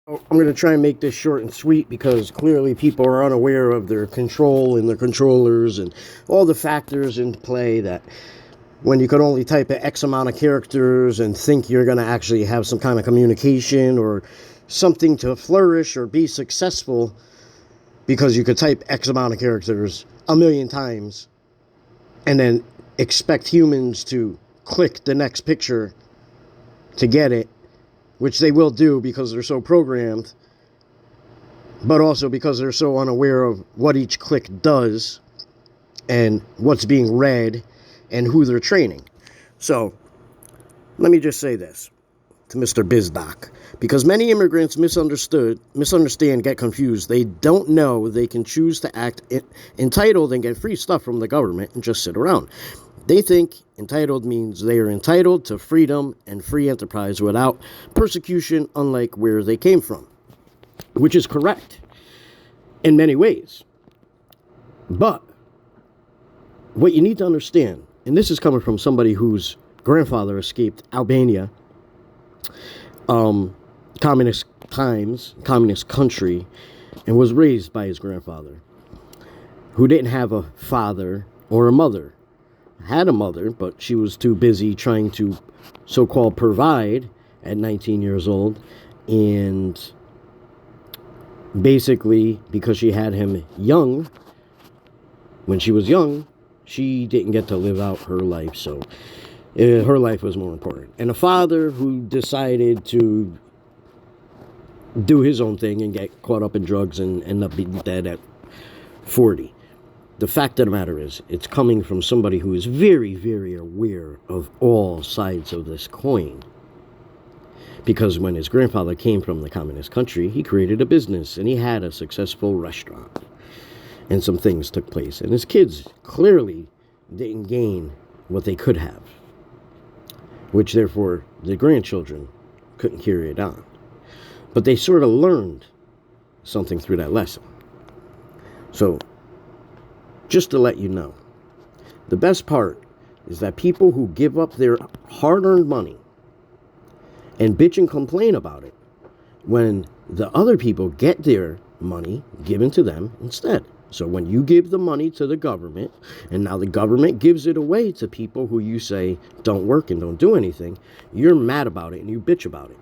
I'm going to try and make this short and sweet because clearly people are unaware of their control and the controllers and all the factors in play that when you could only type in X amount of characters and think you're going to actually have some kind of communication or something to flourish or be successful because you could type X amount of characters a million times and then expect humans to click the next picture to get it, which they will do because they're so programmed, but also because they're so unaware of what each click does and what's being read and who they're training. So let me just say this to Mr. BizDoc. Because many immigrants misunderstand, get confused. They don't know they can choose to act entitled and get free stuff from the government and just sit around. They think entitled means they are entitled to freedom and free enterprise without persecution, unlike where they came from, which is correct in many ways. But what you need to understand, and this is coming from somebody whose grandfather escaped Albania, communist times, communist country, and was raised by his grandfather, who didn't have a father or a mother. Had a mother, but she was too busy trying to so-called provide at 19 years old, and basically because she had him young, when she was young, she didn't get to live out her life, so her life was more important. And a father who decided to do his own thing and get caught up in drugs and end up being dead at 40. The fact of the matter is, it's coming from somebody who is very, very aware of all sides of this coin. Because when his grandfather came from the communist country, he created a business and he had a successful restaurant. And some things took place. And his kids clearly didn't gain what they could have, which therefore the grandchildren couldn't carry it on. But they sort of learned something through that lesson. So, just to let you know, the best part is that people who give up their hard-earned money and bitch and complain about it when the other people get their money given to them instead. So when you give the money to the government, and now the government gives it away to people who you say don't work and don't do anything, you're mad about it and you bitch about it.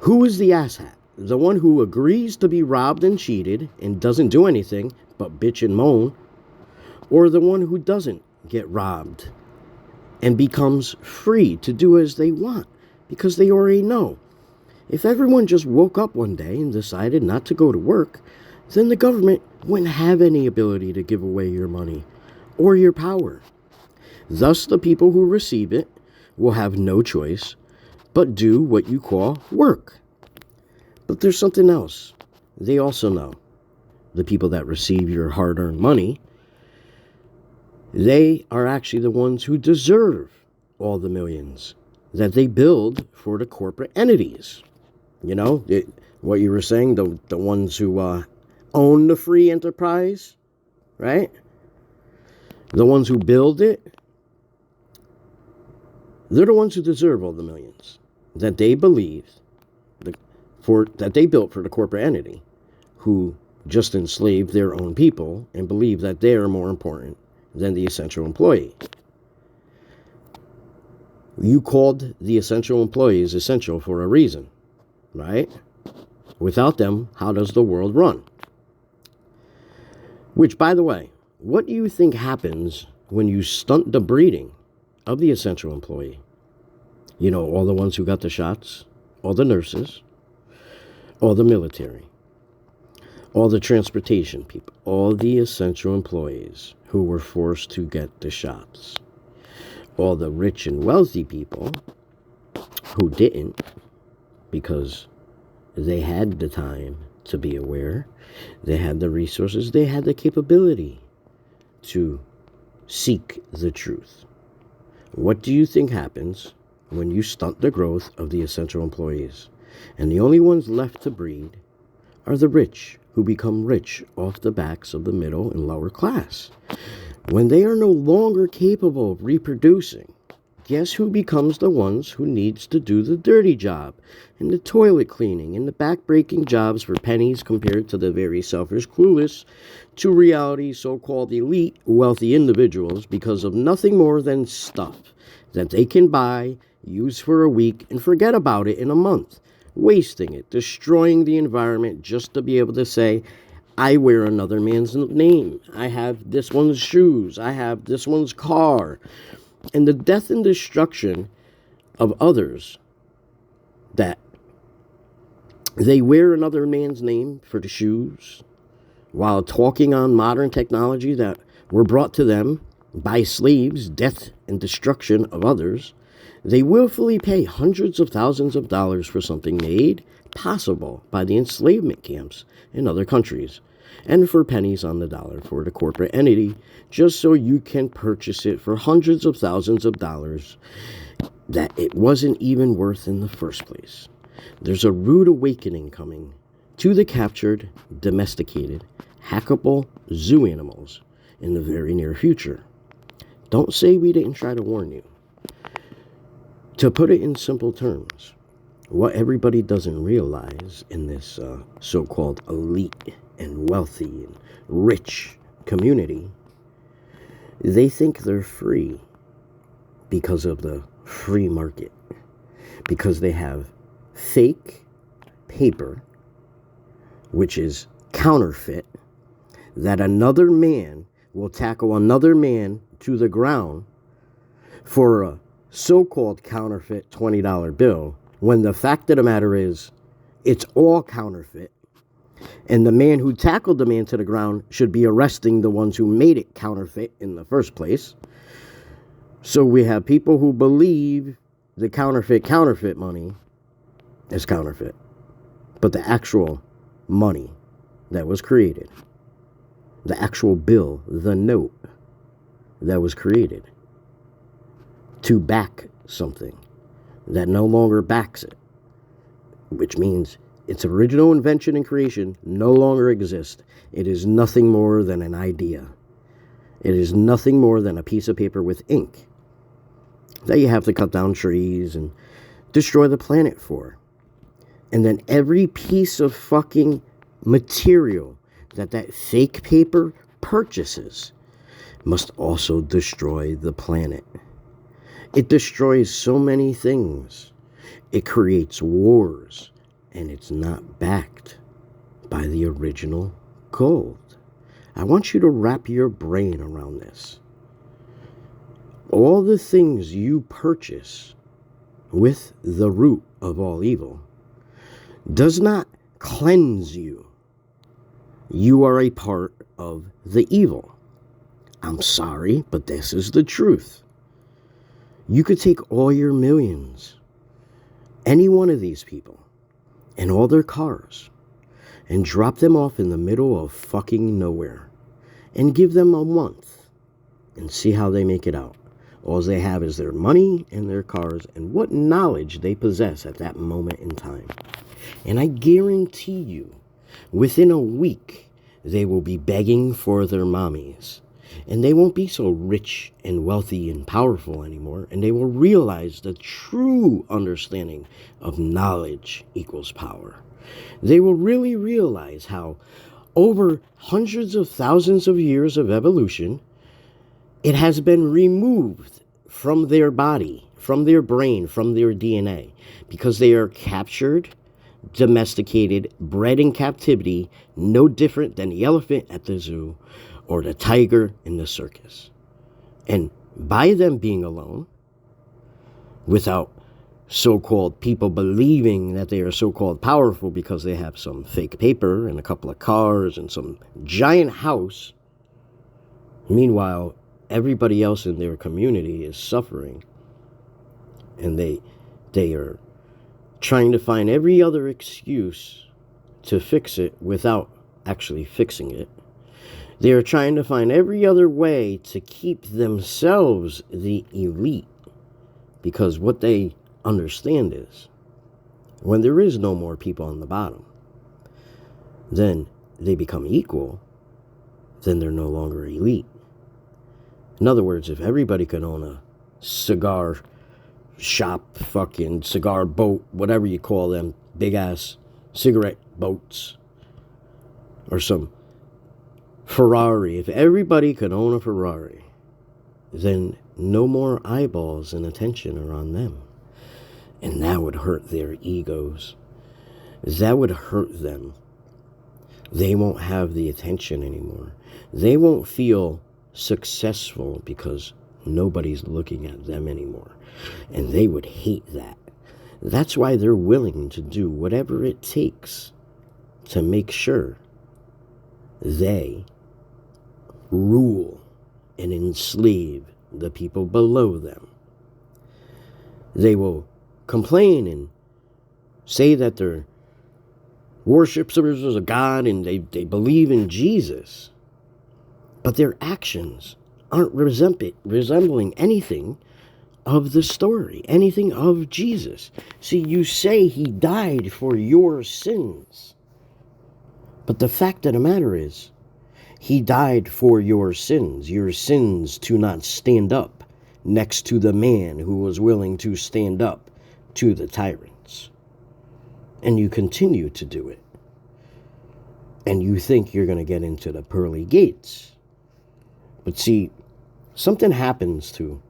Who is the asshat? The one who agrees to be robbed and cheated and doesn't do anything but bitch and moan, or the one who doesn't get robbed and becomes free to do as they want because they already know. If everyone just woke up one day and decided not to go to work, then the government wouldn't have any ability to give away your money or your power. Thus, the people who receive it will have no choice but do what you call work. But there's something else. They also know. The people that receive your hard-earned money, they are actually the ones who deserve all the millions that they build for the corporate entities. You know, what you were saying, the ones who own the free enterprise, right? The ones who build it, they're the ones who deserve all the millions that they believe that they built for the corporate entity, who just enslaved their own people and believe that they are more important than the essential employee. You called the essential employees essential for a reason, right? Without them, how does the world run? Which, by the way, what do you think happens when you stunt the breeding of the essential employee? You know, all the ones who got the shots, all the nurses, all the military, all the transportation people, all the essential employees who were forced to get the shots, all the rich and wealthy people who didn't because they had the time to be aware, they had the resources, they had the capability to seek the truth. What do you think happens when you stunt the growth of the essential employees? And the only ones left to breed are the rich, who become rich off the backs of the middle and lower class. When they are no longer capable of reproducing, guess who becomes the ones who needs to do the dirty job and the toilet cleaning and the back-breaking jobs for pennies compared to the very selfish, clueless, to reality, so-called elite, wealthy individuals because of nothing more than stuff that they can buy, use for a week, and forget about it in a month, wasting it, destroying the environment just to be able to say, I wear another man's name. I have this one's shoes. I have this one's car. And the death and destruction of others that they wear another man's name for the shoes while talking on modern technology that were brought to them by slaves, death and destruction of others. They willfully pay hundreds of thousands of dollars for something made possible by the enslavement camps in other countries, and for pennies on the dollar for the corporate entity, just so you can purchase it for hundreds of thousands of dollars that it wasn't even worth in the first place. There's a rude awakening coming to the captured, domesticated, hackable zoo animals in the very near future. Don't say we didn't try to warn you. To put it in simple terms, what everybody doesn't realize in this so-called elite and wealthy and rich community, they think they're free because of the free market, because they have fake paper, which is counterfeit, that another man will tackle another man to the ground for a so-called counterfeit $20 bill, when the fact of the matter is it's all counterfeit, and the man who tackled the man to the ground should be arresting the ones who made it counterfeit in the first place. So we have people who believe the counterfeit money is counterfeit, but the actual money that was created, the actual bill, the note that was created to back something that no longer backs it, which means its original invention and creation no longer exists. It is nothing more than an idea. It is nothing more than a piece of paper with ink that you have to cut down trees and destroy the planet for. And then every piece of fucking material that fake paper purchases must also destroy the planet. It destroys so many things. It creates wars, and it's not backed by the original gold. I want you to wrap your brain around this. All the things you purchase with the root of all evil does not cleanse you. You are a part of the evil. I'm sorry, but this is the truth. You could take all your millions, any one of these people, and all their cars, and drop them off in the middle of fucking nowhere, and give them a month, and see how they make it out. All they have is their money and their cars, and what knowledge they possess at that moment in time. And I guarantee you, within a week, they will be begging for their mommies. And they won't be so rich and wealthy and powerful anymore. And they will realize the true understanding of knowledge equals power. They will really realize how over hundreds of thousands of years of evolution, it has been removed from their body, from their brain, from their DNA. Because they are captured, domesticated, bred in captivity, no different than the elephant at the zoo or the tiger in the circus. And by them being alone, without so-called people believing that they are so-called powerful because they have some fake paper and a couple of cars and some giant house, meanwhile, everybody else in their community is suffering, and they are trying to find every other excuse to fix it without actually fixing it. They are trying to find every other way to keep themselves the elite, because what they understand is when there is no more people on the bottom, then they become equal, then they're no longer elite. In other words, if everybody could own a cigar shop, fucking cigar boat, whatever you call them, big ass cigarette boats, or some Ferrari. If everybody could own a Ferrari, then no more eyeballs and attention are on them. And that would hurt their egos. That would hurt them. They won't have the attention anymore. They won't feel successful because nobody's looking at them anymore. And they would hate that. That's why they're willing to do whatever it takes to make sure they rule and enslave the people below them. They will complain and say that they're worshipers of God and they believe in Jesus. But their actions aren't resembling anything of the story, anything of Jesus. See, you say he died for your sins. But the fact of the matter is, he died for your sins to not stand up next to the man who was willing to stand up to the tyrants. And you continue to do it. And you think you're going to get into the pearly gates. But see, something happens to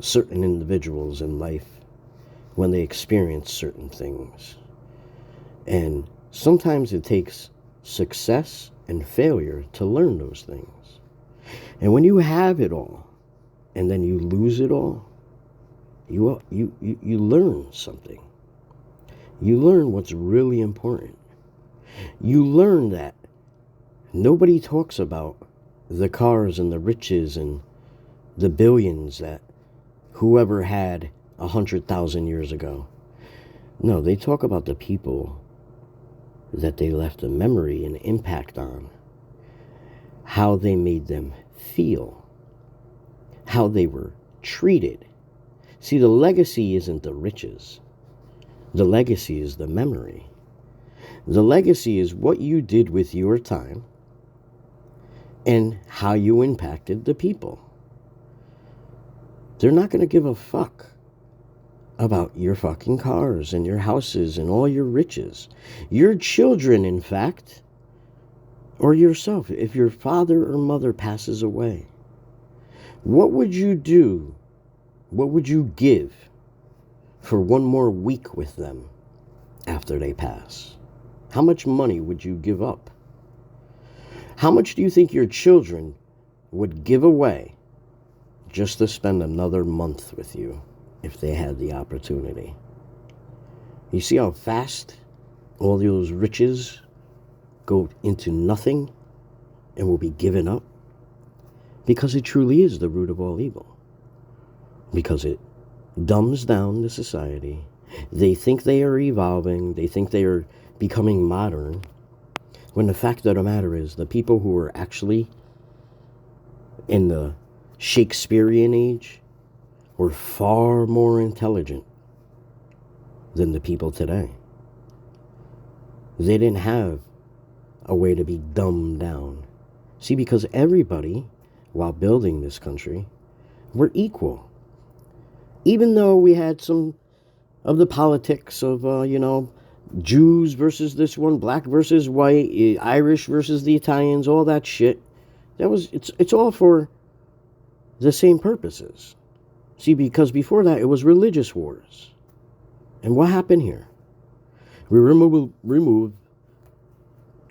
certain individuals in life when they experience certain things. And sometimes it takes success and failure to learn those things. And when you have it all, and then you lose it all, you learn something. You learn what's really important. You learn that nobody talks about the cars and the riches and the billions that whoever had 100,000 years ago. No, they talk about the people that they left a memory and impact on, how they made them feel, how they were treated. See, the legacy isn't the riches. The legacy is the memory. The legacy is what you did with your time and how you impacted the people. They're not going to give a fuck about your fucking cars and your houses and all your riches. Your children, in fact, or yourself, if your father or mother passes away, what would you do? What would you give for one more week with them after they pass? How much money would you give up? How much do you think your children would give away just to spend another month with you if they had the opportunity? You see how fast all those riches go into nothing and will be given up? Because it truly is the root of all evil. Because it dumbs down the society. They think they are evolving. They think they are becoming modern. When the fact of the matter is, the people who are actually in the Shakespearean age were far more intelligent than the people today. They didn't have a way to be dumbed down. See, because everybody, while building this country, were equal. Even though we had some of the politics of, Jews versus this one, black versus white, Irish versus the Italians, all that shit. It's all for the same purposes. See, because before that, it was religious wars. And what happened here? We removed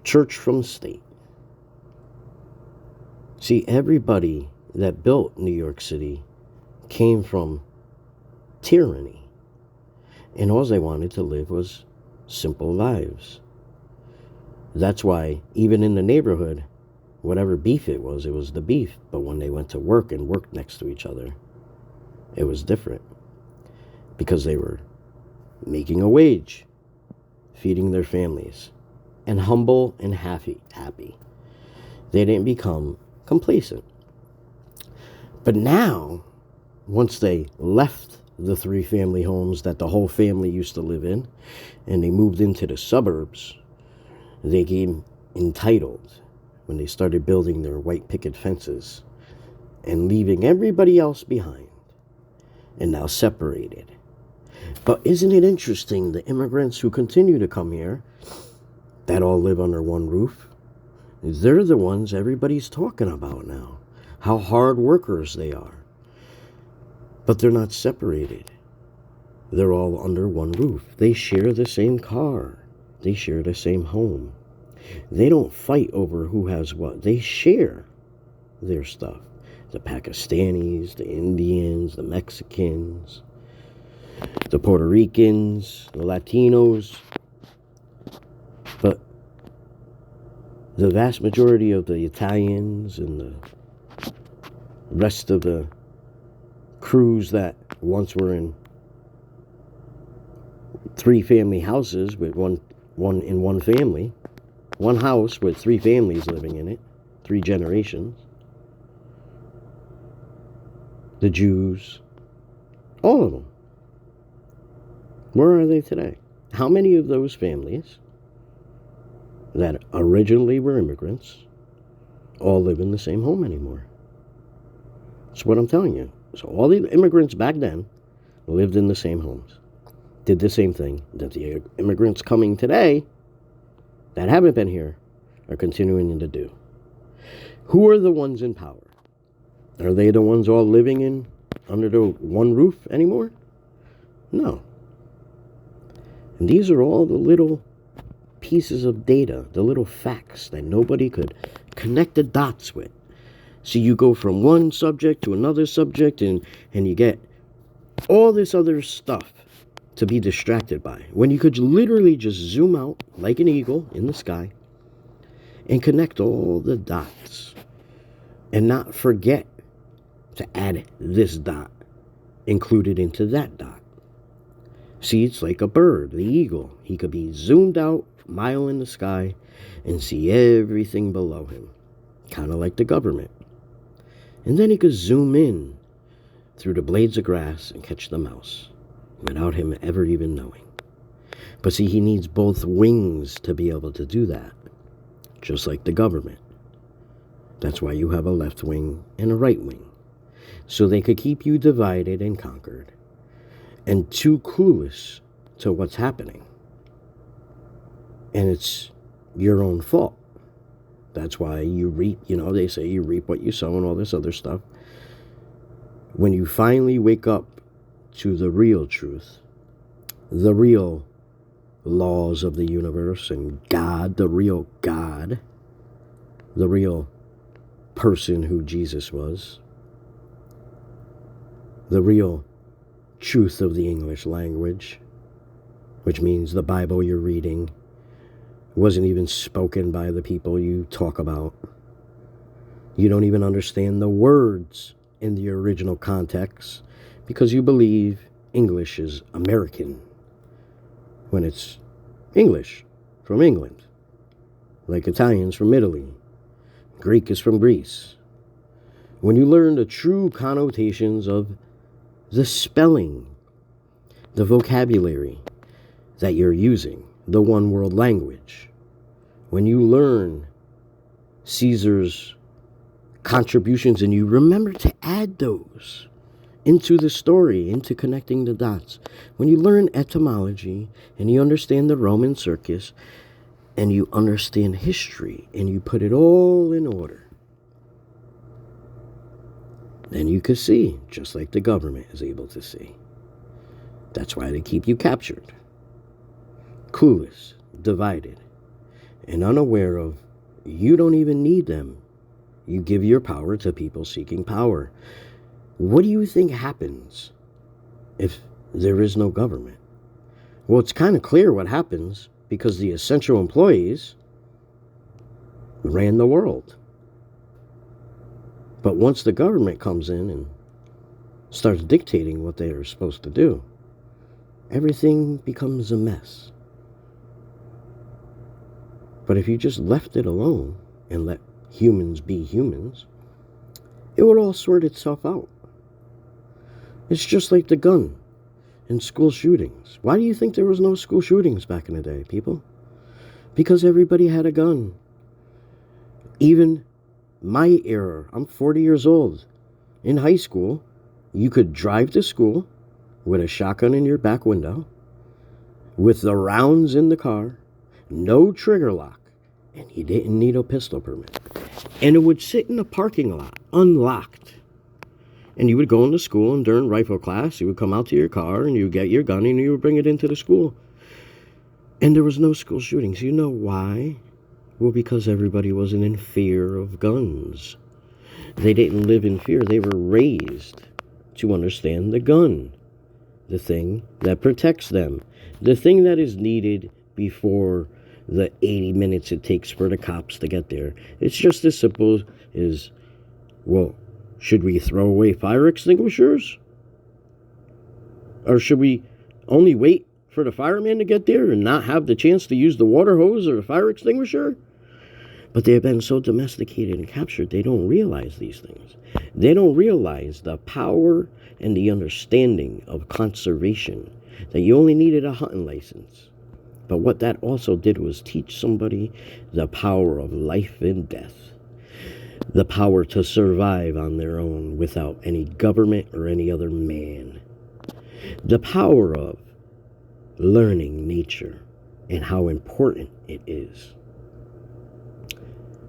church from state. See, everybody that built New York City came from tyranny. And all they wanted to live was simple lives. That's why even in the neighborhood, whatever beef it was the beef. But when they went to work and worked next to each other, it was different. Because they were making a wage, feeding their families, and humble and happy. They didn't become complacent. But now, once they left the 3-family homes that the whole family used to live in, and they moved into the suburbs, they became entitled when they started building their white picket fences and leaving everybody else behind. and now separated. But isn't it interesting, the immigrants who continue to come here, that all live under one roof, they're the ones everybody's talking about now. How hard workers they are. But they're not separated. They're all under one roof. They share the same car. They share the same home. They don't fight over who has what. They share their stuff. The Pakistanis, the Indians, the Mexicans, the Puerto Ricans, the Latinos. But the vast majority of the Italians and the rest of the crews that once were in 3 family houses with one family, one house with 3 families living in it, 3 generations, the Jews, all of them. Where are they today? How many of those families that originally were immigrants all live in the same home anymore? That's what I'm telling you. So all the immigrants back then lived in the same homes, did the same thing that the immigrants coming today that haven't been here are continuing to do. Who are the ones in power? Are they the ones all living under the one roof anymore? No. And these are all the little pieces of data, the little facts that nobody could connect the dots with. So you go from one subject to another subject and you get all this other stuff to be distracted by, when you could literally just zoom out like an eagle in the sky and connect all the dots and not forget to add this dot included into that dot. See, it's like a bird, the eagle. He could be zoomed out a mile in the sky and see everything below him, kind of like the government. And then he could zoom in through the blades of grass and catch the mouse without him ever even knowing. But see, he needs both wings to be able to do that, just like the government. That's why you have a left wing and a right wing, so they could keep you divided and conquered and too clueless to what's happening. And it's your own fault. That's why you reap, they say you reap what you sow and all this other stuff. When you finally wake up to the real truth, the real laws of the universe and God, the real person who Jesus was, the real truth of the English language, which means the Bible you're reading wasn't even spoken by the people you talk about. You don't even understand the words in the original context because you believe English is American when it's English from England, like Italian's from Italy, Greek is from Greece. When you learn the true connotations of the spelling, the vocabulary that you're using, the one world language, when you learn Caesar's contributions and you remember to add those into the story, into connecting the dots, when you learn etymology and you understand the Roman circus and you understand history and you put it all in order, then you can see, just like the government is able to see. That's why they keep you captured, clueless, divided, and unaware of you don't even need them. You give your power to people seeking power. What do you think happens if there is no government? Well, it's kind of clear what happens because the essential employees ran the world. But once the government comes in and starts dictating what they are supposed to do, everything becomes a mess. But if you just left it alone and let humans be humans, it would all sort itself out. It's just like the gun in school shootings. Why do you think there was no school shootings back in the day, people? Because everybody had a gun. Even my era, I'm 40 years old. In high school, you could drive to school with a shotgun in your back window, with the rounds in the car, no trigger lock, and you didn't need a pistol permit. And it would sit in the parking lot, unlocked. And you would go into school, and during rifle class, you would come out to your car, and you would get your gun, and you would bring it into the school. And there was no school shootings. You know why? Well, because everybody wasn't in fear of guns. They didn't live in fear. They were raised to understand the gun, the thing that protects them, the thing that is needed before the 80 minutes it takes for the cops to get there. It's just as simple as, well, should we throw away fire extinguishers? Or should we only wait for the fireman to get there and not have the chance to use the water hose or the fire extinguisher? But they have been so domesticated and captured, they don't realize these things. They don't realize the power and the understanding of conservation, that you only needed a hunting license. But what that also did was teach somebody the power of life and death, the power to survive on their own without any government or any other man, the power of learning nature and how important it is,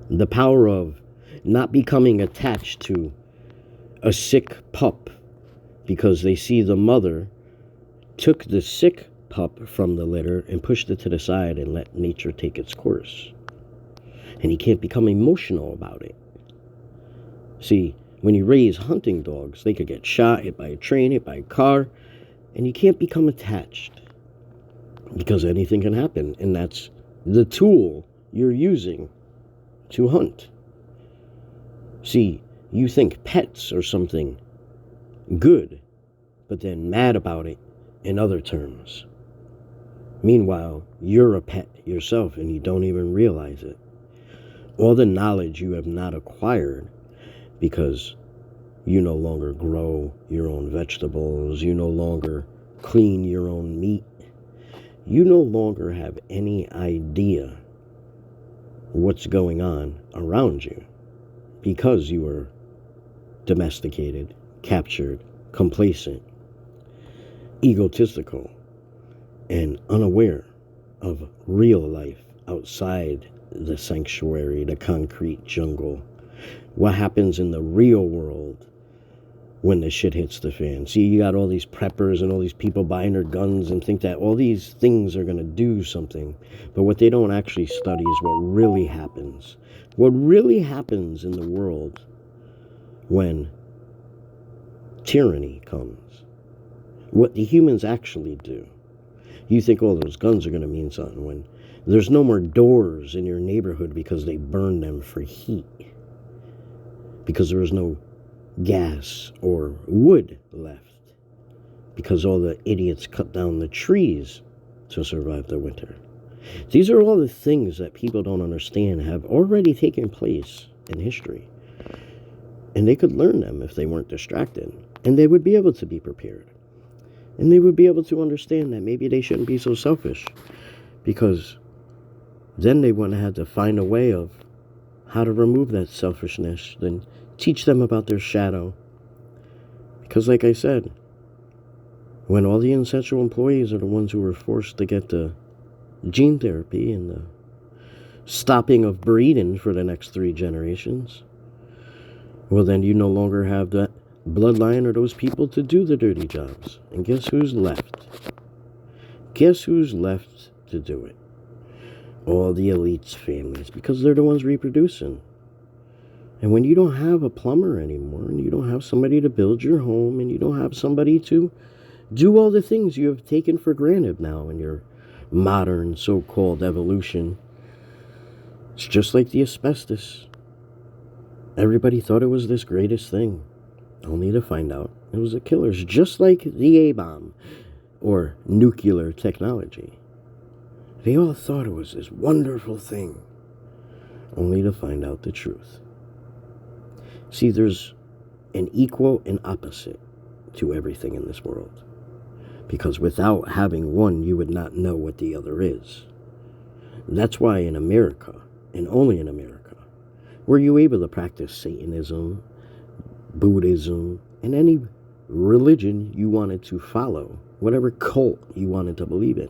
the power of not becoming attached to a sick pup because they see the mother took the sick pup from the litter and pushed it to the side and let nature take its course. And he can't become emotional about it. See, when you raise hunting dogs, they could get shot, hit by a train, hit by a car, and you can't become attached because anything can happen, and that's the tool you're using to hunt. See, you think pets are something good, but then mad about it in other terms. Meanwhile, you're a pet yourself and you don't even realize it. All the knowledge you have not acquired because you no longer grow your own vegetables, you no longer clean your own meat, you no longer have any idea what's going on around you because you were domesticated, captured, complacent, egotistical, and unaware of real life outside the sanctuary, the concrete jungle. What happens in the real world when the shit hits the fan? See, you got all these preppers and all these people buying their guns and think that all these things are going to do something. But what they don't actually study is what really happens. What really happens in the world when tyranny comes. What the humans actually do. You think, oh, those guns are going to mean something when there's no more doors in your neighborhood because they burned them for heat. Because there was no gas or wood left. Because all the idiots cut down the trees to survive the winter. These are all the things that people don't understand have already taken place in history. And they could learn them if they weren't distracted. And they would be able to be prepared. And they would be able to understand that maybe they shouldn't be so selfish. Because then they wouldn't have to find a way of how to remove that selfishness. Then teach them about their shadow. Because like I said, when all the ancestral employees are the ones who were forced to get the gene therapy and the stopping of breeding for the next 3 generations, well then you no longer have that bloodline or those people to do the dirty jobs. And guess who's left? Guess who's left to do it? All the elites' families, because they're the ones reproducing. And when you don't have a plumber anymore, and you don't have somebody to build your home, and you don't have somebody to do all the things you have taken for granted now in your modern so-called evolution, it's just like the asbestos. Everybody thought it was this greatest thing, only to find out it was a killer. It's just like the A-bomb or nuclear technology. They all thought it was this wonderful thing, only to find out the truth. See, there's an equal and opposite to everything in this world. Because without having one, you would not know what the other is. That's why in America, and only in America, were you able to practice Satanism, Buddhism, and any religion you wanted to follow, whatever cult you wanted to believe in.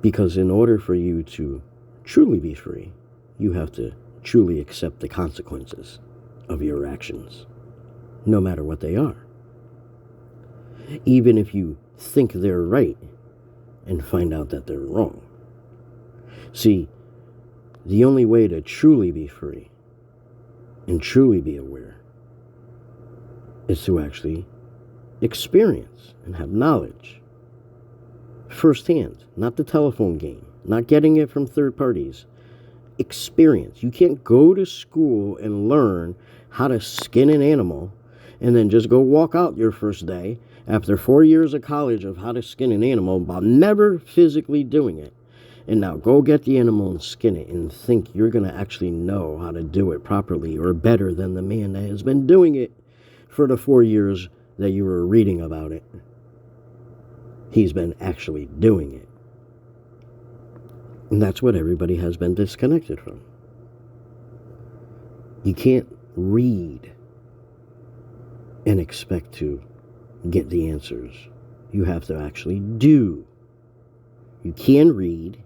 Because in order for you to truly be free, you have to truly accept the consequences of your actions, no matter what they are. Even if you think they're right and find out that they're wrong. See, the only way to truly be free and truly be aware is to actually experience and have knowledge firsthand, not the telephone game, not getting it from third parties. Experience. You can't go to school and learn how to skin an animal and then just go walk out your first day after 4 years of college of how to skin an animal while never physically doing it. And now go get the animal and skin it and think you're going to actually know how to do it properly or better than the man that has been doing it for the 4 years that you were reading about it. He's been actually doing it. And that's what everybody has been disconnected from. You can't read and expect to get the answers. You have to actually do. You can read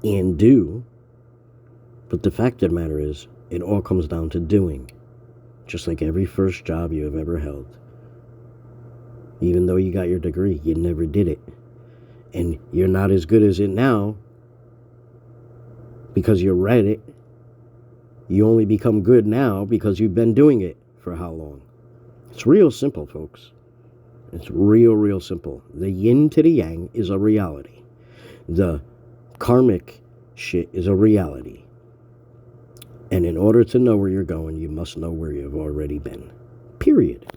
and do, but the fact of the matter is, it all comes down to doing. Just like every first job you have ever held. Even though you got your degree, you never did it. And you're not as good as it now because you read it. You only become good now because you've been doing it for how long? It's real simple, folks. It's real simple. The yin to the yang is a reality. The karmic shit is a reality. And in order to know where you're going, you must know where you've already been. Period.